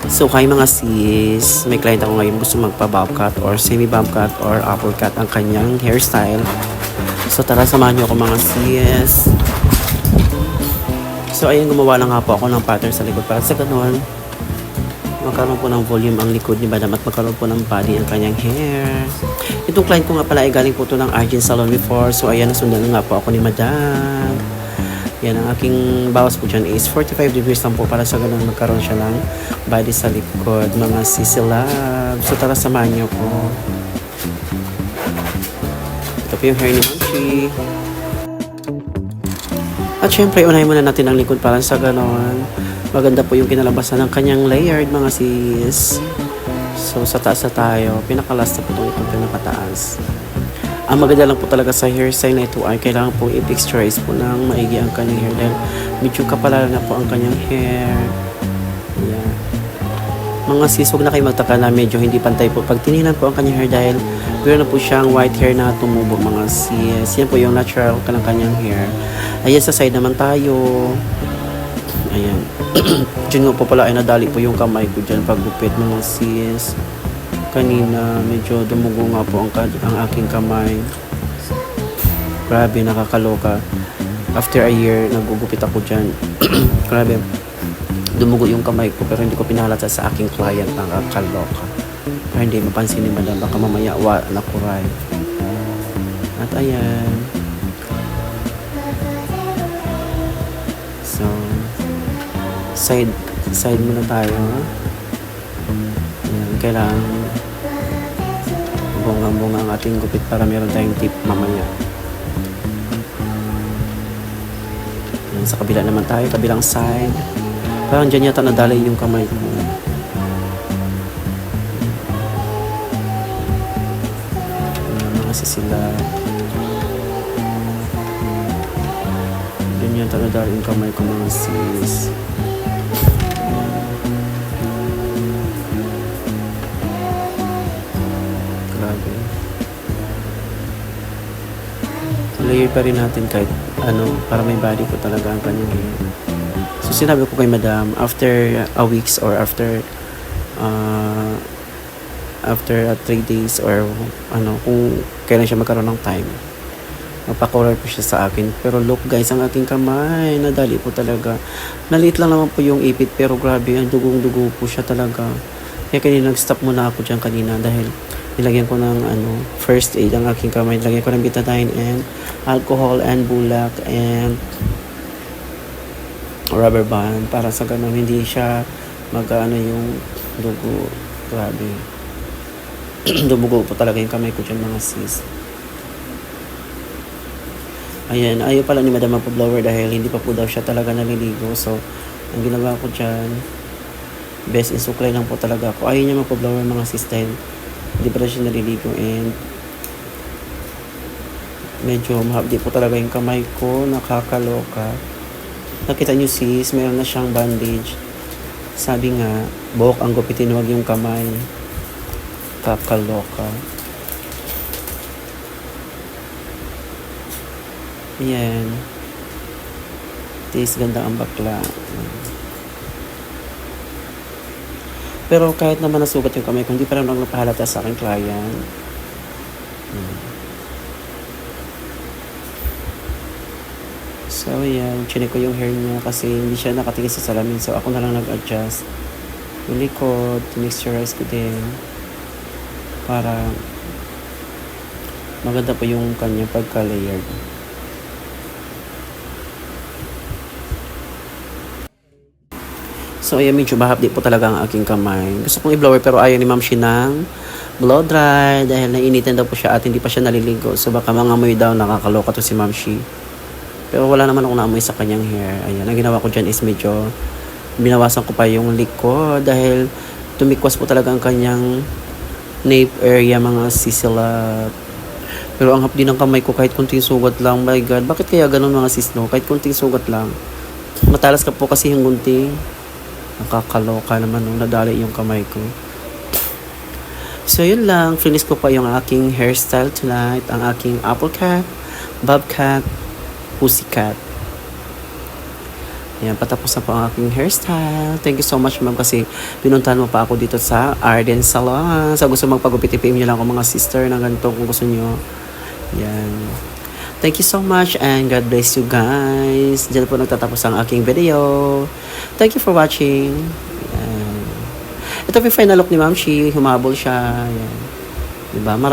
So kay mga sis, may client ako ngayon gusto magpa-bob cut or semi-bob cut or apple cut ang kanyang hairstyle. So tara, samahan niyo ako mga sis. So ayun, gumawa lang nga po ako ng pattern sa likod para sa ganun magkaroon po ng volume ang likod ni Madam at magkaroon po ng body ang kanyang hair. Itong client ko nga pala ay galing po ito ng Argent Salon before. So ayan, nasundan nga po ako ni Madam. Yan, ang aking bawas po dyan is 45 degrees lang po para sa ganun magkaroon siya ng body sa likod. Mga sisi love. So tara, samahan niyo po. Ito po yung hair ni Mamshi. At syempre, unahin muna natin ang likod para sa ganun maganda po yung kinalabasan ng kanyang layered mga sis. So sa taas na tayo. Pinakalast na po itong itong pinakataas. Ang maganda lang po talaga sa hairstyle na ito ay kailangan po i-texturize po ng maigi ang kanyang hair dahil medyo kapalala na po ang kanyang hair. Ayan. Mga sis, huwag na kayo magtaka na medyo hindi pantay po pag tininan po ang kanyang hair dahil meron na po siyang white hair na tumubo mga sis. Yan po yung natural ka ng kanyang hair. Ayan, sa side naman tayo. Ayan. Diyan nga po pala ay nadali po yung kamay ko dyan paggupit mga sis. Kanina medyo dumugo nga po ang aking kamay. Grabe, nakakaloka. After a year, nagugupit ako dyan. Grabe, dumugo yung kamay ko pero hindi ko pinahalata sa aking client. Nakakaloka. Pero hindi mapansin ni Madam. Baka mamaya nakuray. At ayan. So, side muna tayo. Ayan, kailangan bungang-bunga ang ating gupit para meron tayong tip mamaya. Ayan, sa kabila naman tayo, kabilang side. Parang dyan yata nadalay yung kamay ko. Ayan, mga sisila. Dyan yata nadalay yung kamay ko mga sis. Grabe. Layer pa rin natin kahit para may body ko talaga ang kanyang hair. So sinabi ko kay Madam, after a weeks or after 3 days or kung kailan siya magkaroon ng time, magpa-color po siya sa akin. Pero look guys, ang aking kamay, nadali po talaga. Naliit lang naman po yung ipit pero grabe, ang dugong-dugo po siya talaga. Kaya kanina nag-stop muna ako dyan kanina dahil nilagyan ko ng first aid ang aking kamay. Nilagyan ko ng betadine and alcohol and bulak and rubber band para sa ganun hindi siya yung dugo. Grabe. Dumugo po talaga yung kamay ko dyan mga sis. Ayan, ayaw pala ni Madam magpa-blower dahil hindi pa po daw siya talaga naliligo. So, ang ginawa ko dyan, best in suklay lang po talaga ako. Ayaw niya magpa-blower mga sis dahil hindi pa siya naliligo and medyo mahapdi po talaga yung kamay ko. Nakakaloka. Nakita niyo sis, meron na siyang bandage. Sabi nga, buhok ang gupitin, wag yung kamay. Kakaloka. Ayan. Tis, ganda ang bakla. Pero kahit naman nasugat yung kamay ko, hindi pa rin lang napahalata sa aking client. So, ayan. Chinek ko yung hair niya kasi hindi siya nakatingin sa salamin. So, ako na lang nag-adjust. Yung likod, mixturize ko din. Para maganda po yung kanyang pagka-layered. So, ayan, medyo mahapdi po talaga ang aking kamay. Gusto kong i-blower pero ayaw ni Ma'am Shi ng blow dry dahil nainitin daw po siya at hindi pa siya naliligo. So, baka mangamoy daw, nakakaloka to si Ma'am Shi. Pero wala naman akong naamoy sa kanyang hair. Ayan, ang ginawa ko dyan is medyo binawasan ko pa yung likod dahil tumikwas po talaga ang kanyang nape area mga sisila. Pero ang hapdi ng kamay ko kahit kunting sugat lang. My God, bakit kaya ganun mga sis, no? Kahit kunting sugat lang. Matalas ka po kasi yung gunting. Nakakaloka naman nung nadali yung kamay ko. So yun lang, finish ko pa yung aking hairstyle tonight. Ang aking apple cat, bob cat, pussy cat. Ayan, patapos na po ang aking hairstyle. Thank you so much, ma'am, kasi pinuntahan mo pa ako dito sa Arden Salon. Sa gusto magpagupit, i-PM nyo lang ako mga sister na ganito kung gusto nyo. Ayan. Thank you so much and God bless you guys. Diyan po nagtatapos ang aking video. Thank you for watching. Ayan. Ito po yung final look ni Ma'am Shi. Humabol siya. Ayan. Diba?